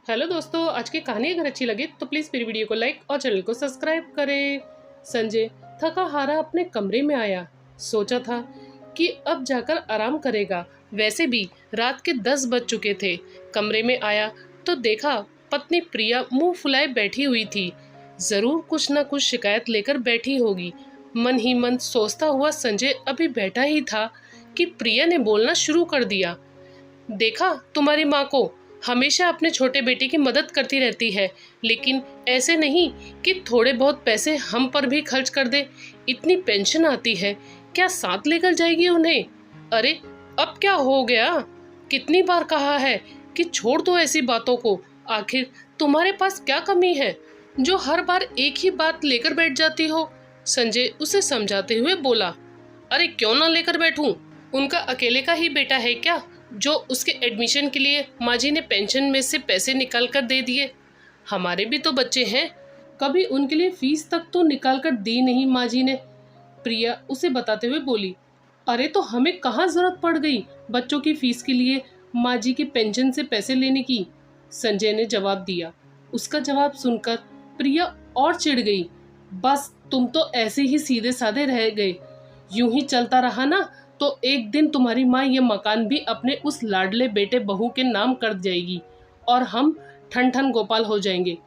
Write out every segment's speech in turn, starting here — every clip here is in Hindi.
हेलो दोस्तों, आज की कहानी अगर अच्छी लगे तो प्लीज़ मेरी वीडियो को लाइक और चैनल को सब्सक्राइब करें। संजय थका हारा अपने कमरे में आया। सोचा था कि अब जाकर आराम करेगा। वैसे भी रात के 10 बज चुके थे। कमरे में आया तो देखा पत्नी प्रिया मुंह फुलाए बैठी हुई थी। ज़रूर कुछ न कुछ शिकायत लेकर बैठी होगी। मन ही मन सोचता हुआ संजय अभी बैठा ही था कि प्रिया ने बोलना शुरू कर दिया। देखा तुम्हारी माँ को, हमेशा अपने छोटे बेटे की मदद करती रहती है, लेकिन ऐसे नहीं कि थोड़े बहुत पैसे हम पर भी खर्च कर दे। इतनी पेंशन आती है, क्या साथ लेकर जाएगी उन्हें? अरे अब क्या हो गया? कितनी बार कहा है कि छोड़ दो ऐसी बातों को। आखिर तुम्हारे पास क्या कमी है जो हर बार एक ही बात लेकर बैठ जाती हो? संजय उसे समझाते हुए बोला। अरे क्यों ना लेकर बैठूं? उनका अकेले का ही बेटा है क्या जो उसके एडमिशन के लिए माँ जी ने पेंशन में से पैसे निकाल कर दे दिए? हमारे भी तो बच्चे हैं, कभी उनके लिए फीस तक तो निकाल कर दी नहीं माँ जी ने। प्रिया उसे बताते हुए बोली। अरे तो हमें कहाँ जरूरत पड़ गई बच्चों की फीस के लिए माँ जी की पेंशन से पैसे लेने की? संजय ने जवाब दिया। उसका जवाब सुनकर प्रिया और चिढ़ गई। बस तुम तो ऐसे ही सीधे साधे रह गए। यूं ही चलता रहा ना तो एक दिन तुम्हारी माँ ये मकान भी अपने उस लाडले बेटे बहू के नाम कर जाएगी और हम ठन ठन गोपाल हो जाएंगे।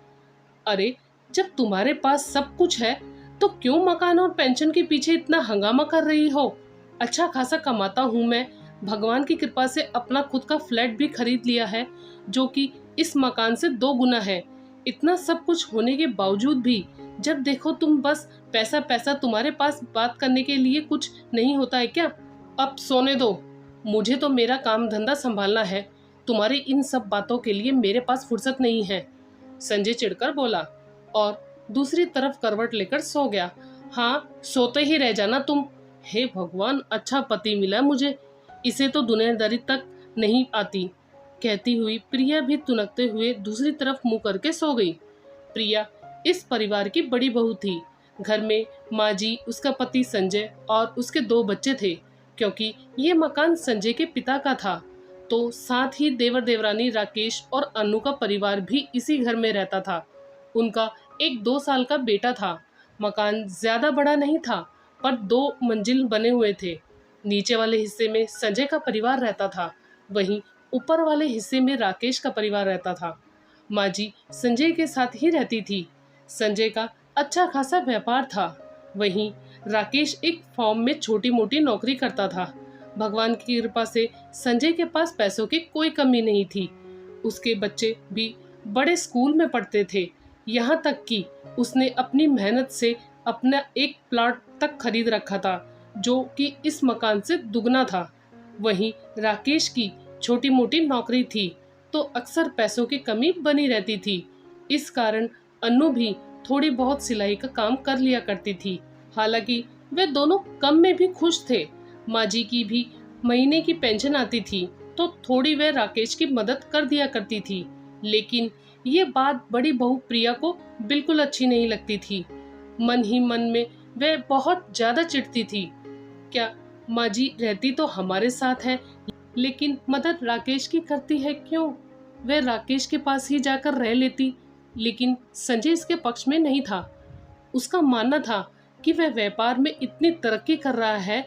अरे जब तुम्हारे पास सब कुछ है तो क्यों मकान और पेंशन के पीछे इतना हंगामा कर रही हो? अच्छा खासा कमाता हूँ मैं, भगवान की कृपा से अपना खुद का फ्लैट भी खरीद लिया है जो कि इस मकान से 2 गुना है। इतना सब कुछ होने के बावजूद भी जब देखो तुम बस पैसा पैसा, तुम्हारे पास बात करने के लिए कुछ नहीं होता है क्या? अब सोने दो, मुझे तो मेरा काम धंधा संभालना है। तुम्हारी इन सब बातों के लिए मेरे पास फुर्सत नहीं है। संजय चिढ़कर बोला और दूसरी तरफ करवट लेकर सो गया। हाँ, सोते ही रह जाना तुम। हे भगवान, अच्छा पति मिला मुझे, इसे तो दुनियादारी तक नहीं आती। कहती हुई प्रिया भी तुनकते हुए दूसरी तरफ मुंह करके सो गई। प्रिया इस परिवार की बड़ी बहू थी। घर में माँ जी, उसका पति संजय और उसके 2 बच्चे थे। क्योंकि ये मकान संजय के पिता का था तो साथ ही देवर देवरानी राकेश और अनु का परिवार भी इसी घर में रहता था। उनका एक 2 साल का बेटा था। मकान ज्यादा बड़ा नहीं था पर 2 मंजिल बने हुए थे। नीचे वाले हिस्से में संजय का परिवार रहता था, वहीं ऊपर वाले हिस्से में राकेश का परिवार रहता था। माँ जी संजय के साथ ही रहती थी। संजय का अच्छा खासा व्यापार था, वहीं राकेश एक फॉर्म में छोटी मोटी नौकरी करता था। भगवान की कृपा से संजय के पास पैसों की कोई कमी नहीं थी। उसके बच्चे भी बड़े स्कूल में पढ़ते थे। यहाँ तक कि उसने अपनी मेहनत से अपना एक प्लॉट तक खरीद रखा था जो कि इस मकान से दुगना था। वहीं राकेश की छोटी मोटी नौकरी थी तो अक्सर पैसों की कमी बनी रहती थी। इस कारण अनु भी थोड़ी बहुत सिलाई का काम कर लिया करती थी। हालांकि वे दोनों कम में भी खुश थे। माँ जी की भी महीने की पेंशन आती थी तो थोड़ी वे राकेश की मदद कर दिया करती थी। लेकिन ये बात बड़ी बहू प्रिया को बिल्कुल अच्छी नहीं लगती थी। मन ही मन में वे बहुत ज्यादा चिढ़ती थी। क्या माँ जी रहती तो हमारे साथ है, लेकिन मदद राकेश की करती है क्यों? वे राकेश के पास ही जाकर रह लेती। लेकिन संजय इसके पक्ष में नहीं था। उसका मानना था कि वह व्यापार में इतनी तरक्की कर रहा है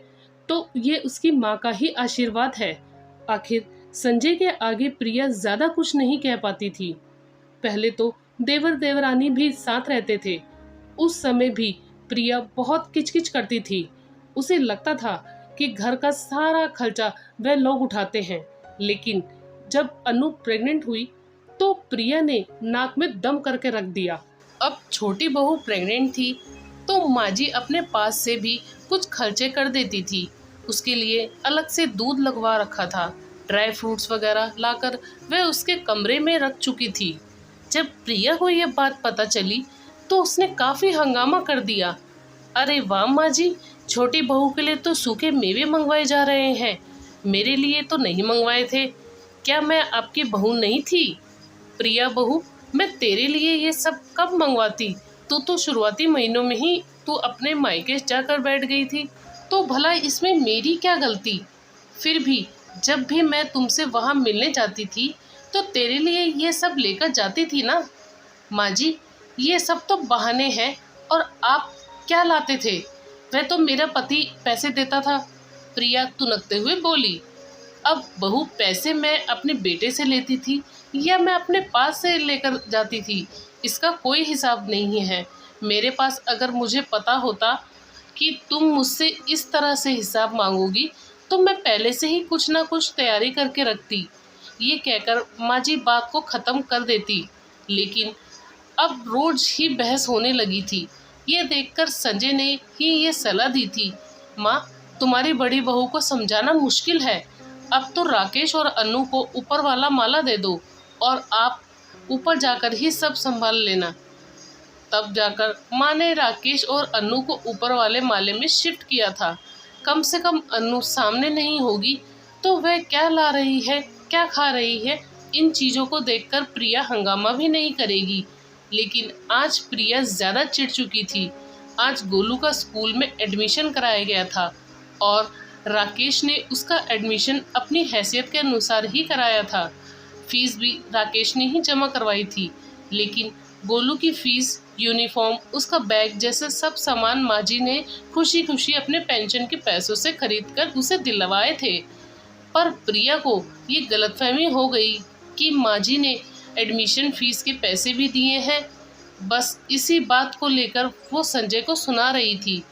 तो ये उसकी माँ का ही आशीर्वाद है। आखिर संजय के आगे प्रिया ज्यादा कुछ नहीं कह पाती थी। पहले तो देवर देवरानी भी साथ रहते थे। उस समय भी प्रिया बहुत किचकिच करती थी। उसे लगता था कि घर का सारा खर्चा वह लोग उठाते हैं। लेकिन जब अनु प्रेग्नेंट हुई तो प्रिया ने नाक में दम करके रख दिया। अब छोटी बहू प्रेग्नेंट थी तो माँ जी अपने पास से भी कुछ खर्चे कर देती थी। उसके लिए अलग से दूध लगवा रखा था। ड्राई फ्रूट्स वगैरह लाकर वह उसके कमरे में रख चुकी थी। जब प्रिया को यह बात पता चली तो उसने काफ़ी हंगामा कर दिया। अरे वाह माँ जी, छोटी बहू के लिए तो सूखे मेवे मंगवाए जा रहे हैं, मेरे लिए तो नहीं मंगवाए थे। क्या मैं आपकी बहू नहीं थी? प्रिया बहू, मैं तेरे लिए ये सब कब मंगवाती? तू तो शुरुआती महीनों में ही तू अपने मायके जाकर बैठ गई थी, तो भला इसमें मेरी क्या गलती? फिर भी जब भी मैं तुमसे वहाँ मिलने जाती थी तो तेरे लिए ये सब लेकर जाती थी ना। माँ जी, ये सब तो बहाने हैं। और आप क्या लाते थे? वह तो मेरा पति पैसे देता था, प्रिया तुनकते हुए बोली। अब बहू, पैसे मैं अपने बेटे से लेती थी या मैं अपने पास से लेकर जाती थी, इसका कोई हिसाब नहीं है। मेरे पास अगर मुझे पता होता कि तुम मुझसे इस तरह से हिसाब मांगोगी तो मैं पहले से ही कुछ ना कुछ तैयारी करके रखती। ये कहकर माँ जी बात को ख़त्म कर देती, लेकिन अब रोज ही बहस होने लगी थी। ये देखकर संजय ने ही ये सलाह दी थी, माँ, तुम्हारी बड़ी बहू को समझाना मुश्किल है। अब तो राकेश और अन्नू को ऊपर वाला माला दे दो और आप ऊपर जाकर ही सब संभाल लेना। तब जाकर माँ ने राकेश और अन्नू को ऊपर वाले माले में शिफ्ट किया था। कम से कम अन्नू सामने नहीं होगी तो वह क्या ला रही है, क्या खा रही है, इन चीज़ों को देखकर प्रिया हंगामा भी नहीं करेगी। लेकिन आज प्रिया ज़्यादा चिढ़ चुकी थी। आज गोलू का स्कूल में एडमिशन कराया गया था और राकेश ने उसका एडमिशन अपनी हैसियत के अनुसार ही कराया था। फीस भी राकेश ने ही जमा करवाई थी, लेकिन गोलू की फीस, यूनिफॉर्म, उसका बैग जैसे सब सामान माँ जी ने खुशी खुशी अपने पेंशन के पैसों से खरीदकर उसे दिलवाए थे। पर प्रिया को ये गलतफहमी हो गई कि माँ जी ने एडमिशन फीस के पैसे भी दिए हैं। बस इसी बात को लेकर वो संजय को सुना रही थी।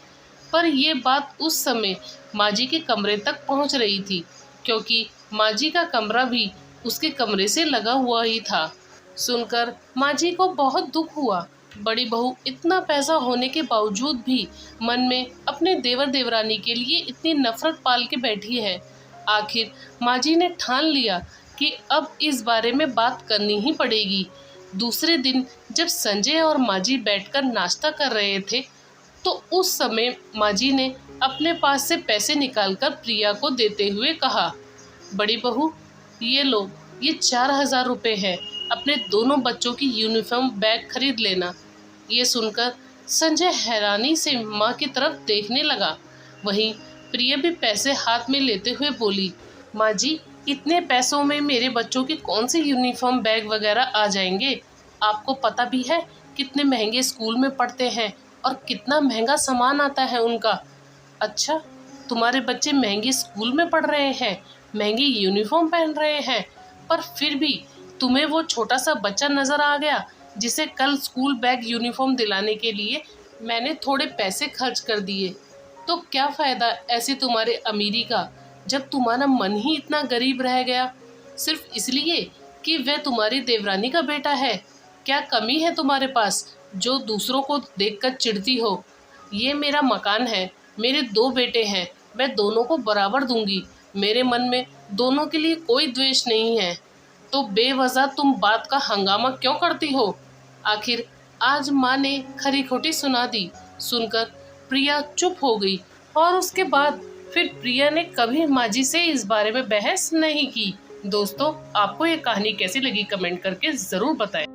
पर ये बात उस समय माँ जी के कमरे तक पहुँच रही थी, क्योंकि माँ जी का कमरा भी उसके कमरे से लगा हुआ ही था। सुनकर माँ जी को बहुत दुख हुआ। बड़ी बहू इतना पैसा होने के बावजूद भी मन में अपने देवर देवरानी के लिए इतनी नफरत पाल के बैठी है। आखिर माँ जी ने ठान लिया कि अब इस बारे में बात करनी ही पड़ेगी। दूसरे दिन जब संजय और माँ जी बैठकर नाश्ता कर रहे थे तो उस समय माँ जी ने अपने पास से पैसे निकालकर प्रिया को देते हुए कहा, बड़ी बहू, ये लो, ये 4,000 रुपये है, अपने दोनों बच्चों की यूनिफॉर्म बैग खरीद लेना। ये सुनकर संजय हैरानी से माँ की तरफ देखने लगा। वहीं प्रिया भी पैसे हाथ में लेते हुए बोली, माँ जी, इतने पैसों में मेरे बच्चों की कौन सी यूनिफॉर्म बैग वगैरह आ जाएंगे? आपको पता भी है कितने महंगे स्कूल में पढ़ते हैं और कितना महंगा सामान आता है उनका। अच्छा, तुम्हारे बच्चे महंगे स्कूल में पढ़ रहे हैं, महंगी यूनिफॉर्म पहन रहे हैं, पर फिर भी तुम्हें वो छोटा सा बच्चा नज़र आ गया जिसे कल स्कूल बैग यूनिफॉर्म दिलाने के लिए मैंने थोड़े पैसे खर्च कर दिए। तो क्या फ़ायदा ऐसी तुम्हारे अमीरी का, जब तुम्हारा मन ही इतना गरीब रह गया, सिर्फ इसलिए कि वह तुम्हारी देवरानी का बेटा है। क्या कमी है तुम्हारे पास जो दूसरों को देखकर चिढ़ती हो? ये मेरा मकान है, मेरे 2 बेटे हैं, मैं दोनों को बराबर दूंगी। मेरे मन में दोनों के लिए कोई द्वेष नहीं है। तो बेवजह तुम बात का हंगामा क्यों करती हो? आखिर आज माँ ने खरी खोटी सुना दी। सुनकर प्रिया चुप हो गई और उसके बाद फिर प्रिया ने कभी माँ जी से इस बारे में बहस नहीं की। दोस्तों, आपको ये कहानी कैसी लगी कमेंट करके ज़रूर बताएं।